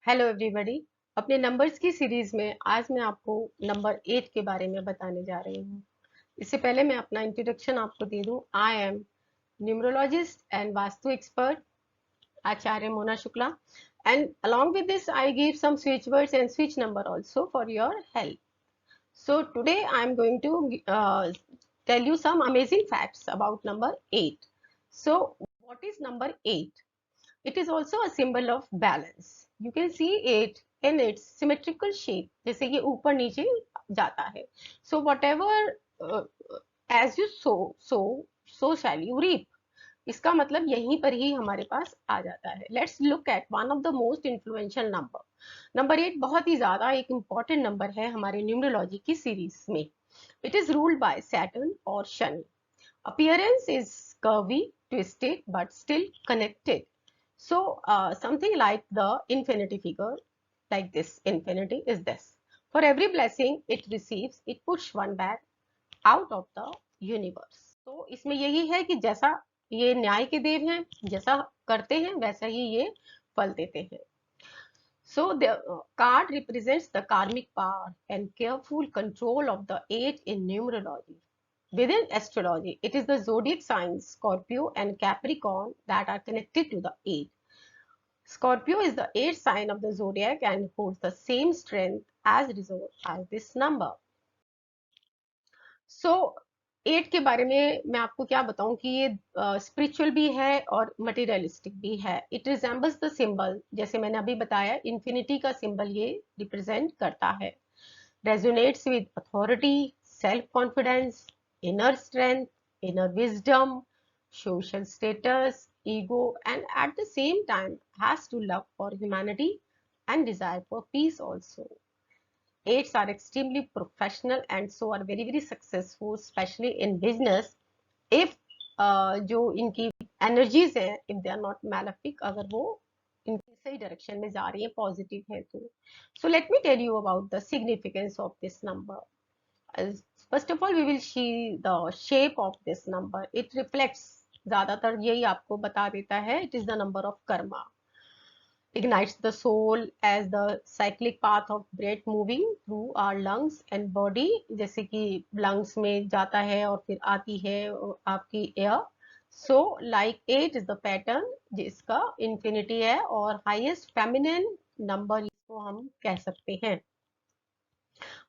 Hello everybody. अपने numbers की series में आज मैं आपको नंबर 8 के बारे में बताने जा रही हूँ। इससे पहले मैं अपना इंट्रोडक्शन आपको दे दूँ। I am numerologist and vastu expert Acharya Mona Shukla, and along with this I give some switch words and switch number also for your help. So today I am going to tell you some amazing facts about number 8. So what is number 8? It is also a symbol of balance. You can see it in its symmetrical shape. जैसे ये ऊपर नीचे जाता है. So whatever uh, as you so shall you reap. इसका मतलब यहीं पर ही हमारे पास आ जाता है. Let's look at one of the most influential number. Number 8 बहुत ही ज्यादा एक इम्पॉर्टेंट नंबर है हमारे न्यूमरोलॉजी की सीरीज में. It is ruled by Saturn or Shani. Appearance is curvy, twisted, but still connected. So something like the infinity figure, like this infinity is this. For every blessing it receives, it push one back out of the universe. तो इसमें यही है कि जैसा ये न्याय के देव हैं, जैसा करते हैं वैसा ही ये फल देते हैं. So the card represents the karmic power and careful control of the eight in numerology. Within astrology, it is the zodiac signs Scorpio and Capricorn that are connected to the eight. Scorpio is the eighth sign of the zodiac and holds the same strength as result as this number. सो 8 के बारे में मैं आपको क्या बताऊं कि ये spiritual भी है और मटेरियलिस्टिक भी है. इट रिजेंबल्स द सिंबल, जैसे मैंने अभी बताया, इन्फिनिटी का सिंबल ये रिप्रेजेंट करता है. Resonates with authority, self confidence, inner strength, inner wisdom, social status, ego, and at the same time has to love for humanity and desire for peace also. Eights are extremely professional and so are very successful, especially in business. If जो इनकी energies है, if they are not malefic, अगर वो इनकी सही direction में जा रही है, पॉजिटिव है तो. So let me tell you about the significance of this number. First of all, we will see the shape of this number. It reflects, ज्यादातर यही आपको बता देता है, it is the number of karma. Ignites the soul as the cyclic path of breath moving through our lungs and body. जैसे कि lungs में जाता है और फिर आती है आपकी air. So like 8 is the pattern जिसका infinity है और highest feminine number इसको हम कह सकते हैं.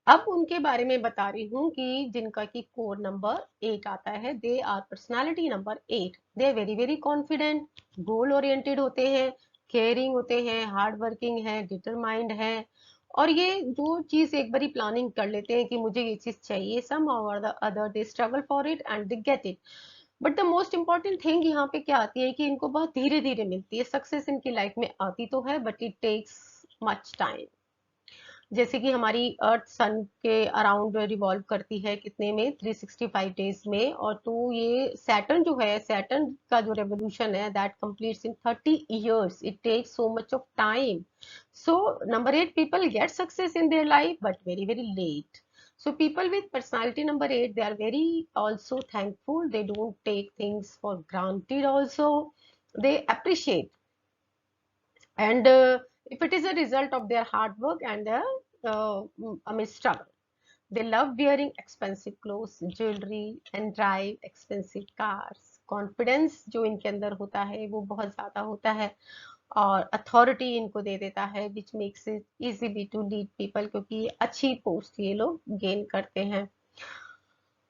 अब उनके बारे में बता रही हूँ कि जिनका की कोर नंबर 8 आता है. They are personality number 8. They are very confident, goal oriented होते हैं, केयरिंग होते हैं, हार्ड वर्किंग है, डिटरमाइंड है. और ये जो चीज एक बारी प्लानिंग कर लेते हैं कि मुझे ये चीज चाहिए, सम और the other they struggle for it and they get it. But the most important thing यहाँ पे क्या आती है कि इनको बहुत धीरे धीरे मिलती है. सक्सेस इनकी लाइफ में आती तो है but it takes much time. जैसे कि हमारी अर्थ सन के अराउंड रिवॉल्व करती है कितने में, 365 डेज में. और तो ये सैटर्न जो है, सैटर्न का जो रेवोल्यूशन है that completes in 30 years. It takes so much of time. So number 8 people get success in their life but very late. So people with personality number 8, they are very also thankful. They don't take things for granted also. They appreciate. And if it is a result of their hard work and their struggle. They love wearing expensive clothes, jewelry, and drive expensive cars. Confidence जो इनके अंदर होता है वो बहुत ज्यादा होता है और अथॉरिटी इनको दे देता है, which makes it easily to lead people, क्योंकि अच्छी पोस्ट ये लोग गेन करते हैं.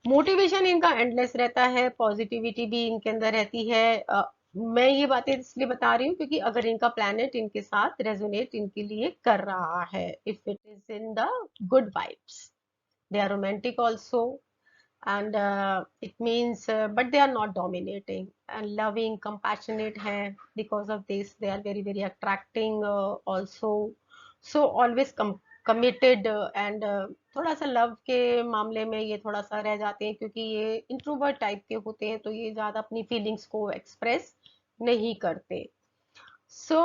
मोटिवेशन इनका एंडलेस रहता है, पॉजिटिविटी भी इनके अंदर रहती है. मैं ये बातें इसलिए बता रही हूँ क्योंकि अगर इनका प्लैनेट इनके साथ रेजोनेट इनके लिए कर रहा है, if it is in the good vibes. They are romantic also and it means but they are not dominating and loving, compassionate है. Because of this they are very attracting also. So always committed and थोड़ा सा love के मामले में ये थोड़ा सा रह जाते हैं क्योंकि ये इंट्रोवर्ट टाइप के होते हैं, तो ये ज्यादा अपनी फीलिंग्स को एक्सप्रेस नहीं करते. सो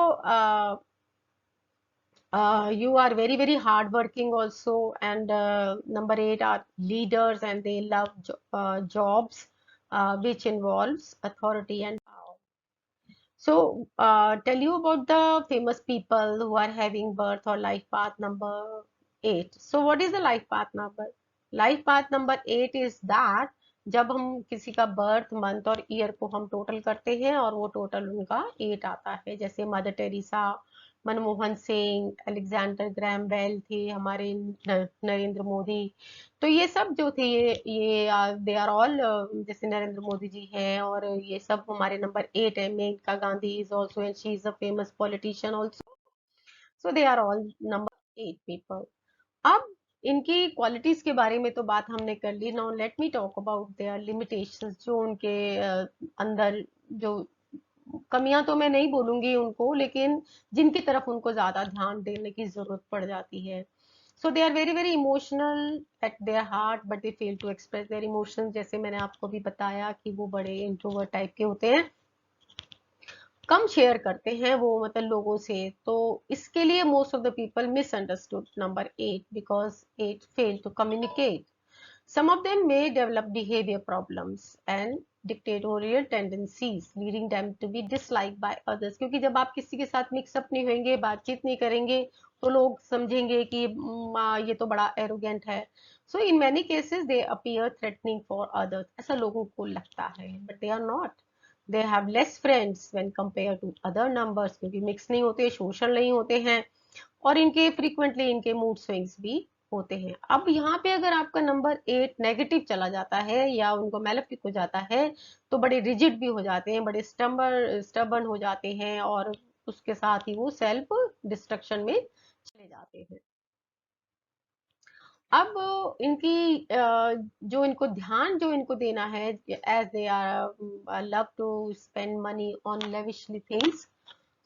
you are very hard working also, and number 8 are leaders and they love jobs which involves authority and power. So, tell you about the famous people who are having birth or life path number 8. So, what is the life path number? Life path number 8 is that जब हम किसी का birth month और year को हम total करते हैं और वो टोटल उनका 8 आता है, जैसे Mother Teresa, Manmohan Singh, Alexander Graham Bell थे, हमारे नरेंद्र मोदी। तो ये सब जो थे ये दे आर ऑल, जैसे नरेंद्र मोदी जी हैं और ये सब हमारे नंबर 8 है। Maneka Gandhi is also and she is a famous politician also. So they are all number 8 people. अब इनकी क्वालिटीज के बारे में तो बात हमने कर ली। Now let me talk about their limitations, जो उनके अंदर जो कमियां तो मैं नहीं बोलूंगी उनको, लेकिन जिनकी तरफ उनको ज्यादा ध्यान देने की जरूरत पड़ जाती है। So they are very very emotional at their heart but they fail to express their emotions. जैसे मैंने आपको भी बताया कि वो बड़े इंट्रोवर्ट टाइप के होते हैं, कम शेयर करते हैं वो मतलब लोगों से। तो इसके लिए most of the people misunderstood number 8 because 8 fail to communicate. Some of them may develop behavior problems and dictatorial tendencies, leading them to be disliked by others. क्योंकि जब आप किसी के साथ मिक्सअप नहीं होंगे, बातचीत नहीं करेंगे, तो लोग समझेंगे कि ये तो बड़ा एरोगेंट है। So in many cases they appear threatening for others. ऐसा लोगों को लगता है, but they are not. They have less friends when compared to other numbers, क्योंकि मिक्स नहीं होते, सोशल नहीं होते हैं, और इनके फ्रीक्वेंटली इनके मूड स्विंग्स भी होते हैं। अब यहाँ पे अगर आपका नंबर 8 नेगेटिव चला जाता है या उनको मैलेफिक हो जाता है, तो बड़े रिजिड भी हो जाते हैं, बड़े स्टबर्न हो जाते हैं, और उसके साथ ही वो सेल्फ डिस्ट्रक्शन में चले जाते हैं। अब इनकी जो इनको ध्यान जो इनको देना है, as they are love to spend money on lavishly things.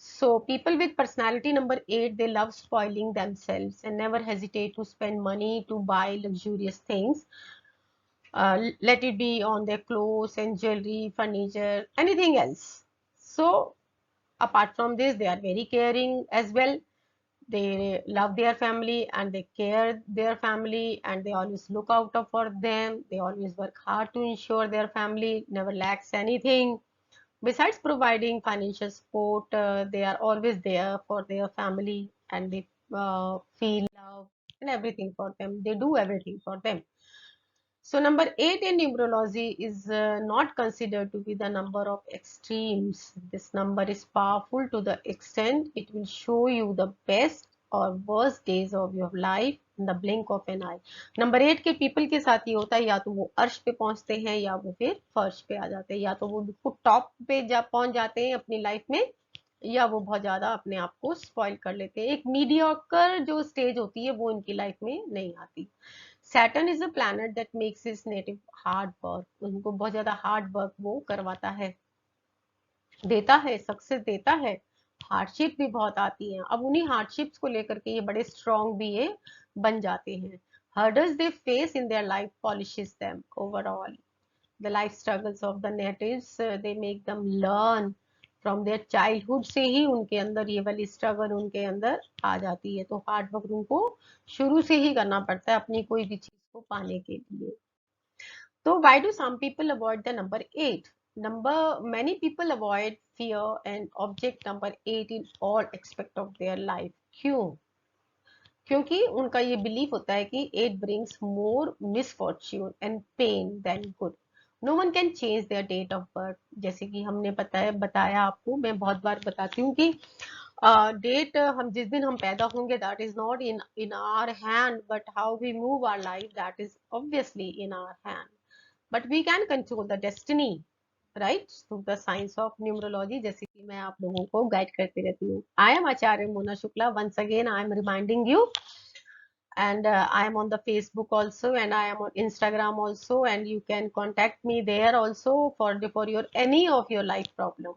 So people with personality number 8, they love spoiling themselves and never hesitate to spend money to buy luxurious things. Let it be on their clothes and jewelry, furniture, anything else. So apart from this, they are very caring as well. They love their family and they care their family, and they always look out for them. They always work hard to ensure their family never lacks anything. Besides providing financial support, they are always there for their family, and they feel love and everything for them. They do everything for them. So number 8 in numerology is not considered to be the number of extremes. This number is powerful to the extent it will show you the best or worst days of your life in the blink of an eye. Number 8 के people के साथ ये होता है, या तो वो अर्श पे पहुंचते हैं या वो फिर फर्श पे आ जाते हैं, या तो वो बिल्कुल टॉप पे पहुंच जाते हैं अपनी लाइफ में, या वो बहुत ज्यादा अपने आप को स्पॉइल कर लेते हैं। एक मीडियोकर जो स्टेज होती है वो इनकी लाइफ में नहीं आती। Saturn is a planet that makes his native hard work. उनको बहुत ज्यादा हार्ड वर्क वो करवाता है, देता है, सक्सेस देता है। हार्डशिप भी बहुत आती हैं, अब उन्हीं हार्डशिप्स को लेकर के ये बड़े स्ट्रॉन्ग भी ये बन जाते हैं। Hurdles they face in their life polishes them overall. The life struggles of the natives they make them learn from their childhood से ही उनके अंदर ये वाली स्ट्रगल उनके अंदर आ जाती है। तो हार्ड वर्क उनको शुरू से ही करना पड़ता है अपनी कोई भी चीज को पाने के लिए। तो why do some people avoid the number 8? Many people avoid fear and object number 8 in all aspect of their life. क्यों? क्योंकि उनका ये बिलीफ होता है कि 8 brings more misfortune and pain than good. No one can change their date of birth. जैसे कि हमने बताया आपको, मैं बहुत बार बताती हूँ कि डेट हम जिस दिन हम पैदा होंगे, that is not in our hand, but how we move our life, that is obviously in our hand. But we can control the destiny, right, through the science of numerology, जैसे कि मैं आप लोगों को गाइड करती रहती हूँ। I am Acharya Mona Shukla. Once again I am reminding you, and I am on the Facebook also, and I am on Instagram also, and you can contact me there also for your any of your life problem.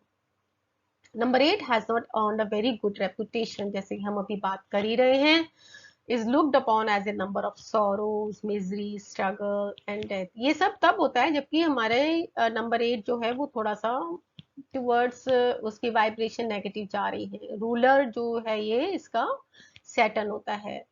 Number 8 has not earned a very good reputation, जैसे कि हम अभी बात कर ही रहे हैं, is looked upon as a number of sorrows, misery, struggle and death. ये सब तब होता है जबकि हमारे नंबर 8 जो है वो थोड़ा सा टूवर्ड्स उसकी वाइब्रेशन नेगेटिव जा रही है। रूलर जो है ये इसका सैटर्न होता है,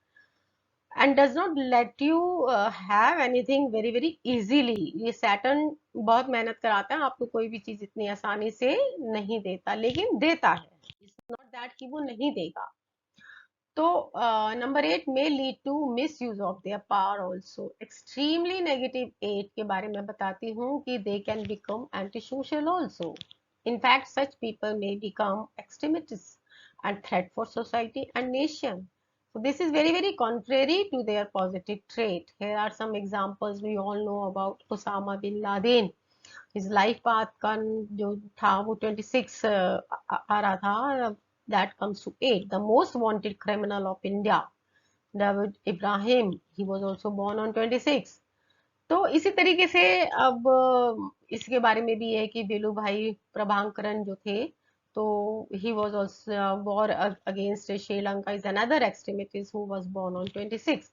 and does not let you have anything very very easily. ये सैटर्न बहुत मेहनत कराता है, आपको कोई भी चीज इतनी आसानी से नहीं देता, लेकिन देता है, इट्स नॉट दैट कि वो नहीं देगा। तो नंबर 8 में lead to misuse of their power also. Extremely negative 8 के बारे में बताती हूँ कि they can become anti social also. In fact such people may become extremist and threat for society and nation. So this is very very contrary to their positive trait. Here are some examples we all know about Osama bin Laden. His life path का जो था वो 26 आ रहा था, that comes to 8. The most wanted criminal of India, David Ibrahim, he was also born on 26. तो इसी तरीके से अब इसके बारे में भी है कि वेलू भाई प्रभाकरन जो थे, तो he was also war against Sri Lanka, is another extremist who was born on 26।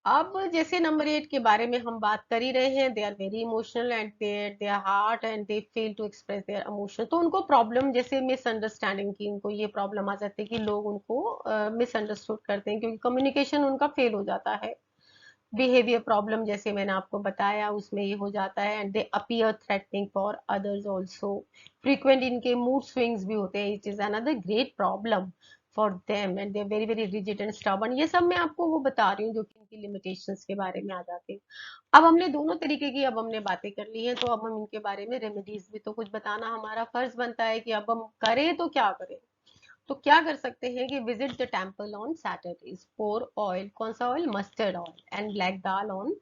अब जैसे नंबर 8 के बारे में हम बात कर ही रहे हैं, they are very emotional and their heart and they fail to express their emotion. तो उनको प्रॉब्लम जैसे मिसअंडरस्टैंडिंग की, उनको ये प्रॉब्लम आ जाती है कि लोग उनको मिसअंडरस्टूड करते हैं, क्योंकि कम्युनिकेशन उनका फेल हो जाता है। बिहेवियर प्रॉब्लम जैसे मैंने आपको बताया उसमें ये हो जाता है, and they appear threatening for others also. Frequent इनके मूड स्विंग्स भी होते हैं, it is another great problem for them, and they are very very rigid and stubborn. ये सब मैं आपको वो बता रही हूँ जो कि इनकी लिमिटेशंस के बारे में आ जाते हैं। अब हमने दोनों तरीके की अब हमने बातें कर ली हैं, तो अब हम इनके बारे में रेमेडीज भी तो कुछ बताना हमारा फर्ज बनता है कि अब हम करें तो क्या करें। तो क्या कर सकते हैं कि visit the temple on Saturdays, pour oil, कौन सा oil, mustard oil and black dal on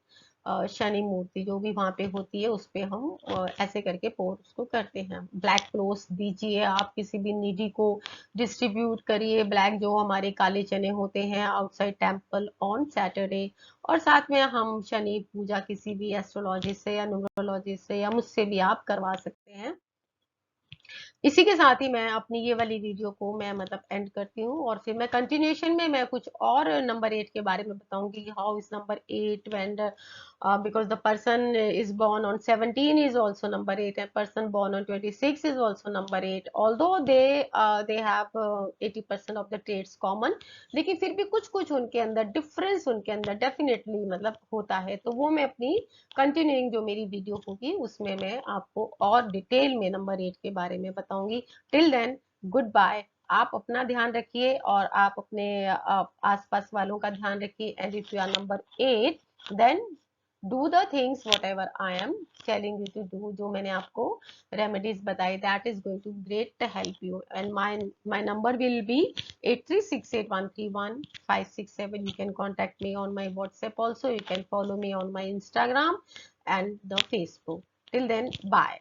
Shani मूर्ति जो भी वहां पे होती है उस पे हम ऐसे करके पोर उसको करते हैं। ब्लैक क्लोथ्स दीजिए, आप किसी भी निडी को डिस्ट्रीब्यूट करिए ब्लैक, जो हमारे काले चने होते हैं, आउटसाइड टेम्पल ऑन सैटरडे। और साथ में हम शनि पूजा किसी भी एस्ट्रोलॉजिस्ट से या न्यूमरोलॉजिस्ट से या मुझसे भी आप करवा सकते हैं। इसी के साथ ही मैं अपनी ये वाली वीडियो को मैं मतलब एंड करती हूँ, और फिर मैं कंटिन्यूएशन में मैं कुछ और नंबर 8 के बारे में बताऊंगी, how is number 8 when because the person is born on 17 is also number 8 and person born on 26 is also number 8, although they have 80% of the traits common, लेकिन फिर भी कुछ कुछ उनके अंदर डिफरेंस उनके अंदर डेफिनेटली मतलब होता है। तो वो मैं अपनी कंटिन्यूइंग जो मेरी वीडियो होगी उसमें मैं आपको और डिटेल में नंबर 8 के बारे में बताऊंगी। Till then goodbye. आप अपना ध्यान रखिए और आप अपने आसपास वालों का ध्यान रखिए, and if you are number 8 then do the things whatever I am telling you to do, जो मैंने आपको रेमेडीज बताई, that is going to great help you. And my number will be 8368131567। You can contact me on my WhatsApp also. You can follow me on my Instagram and the Facebook. Till then, bye.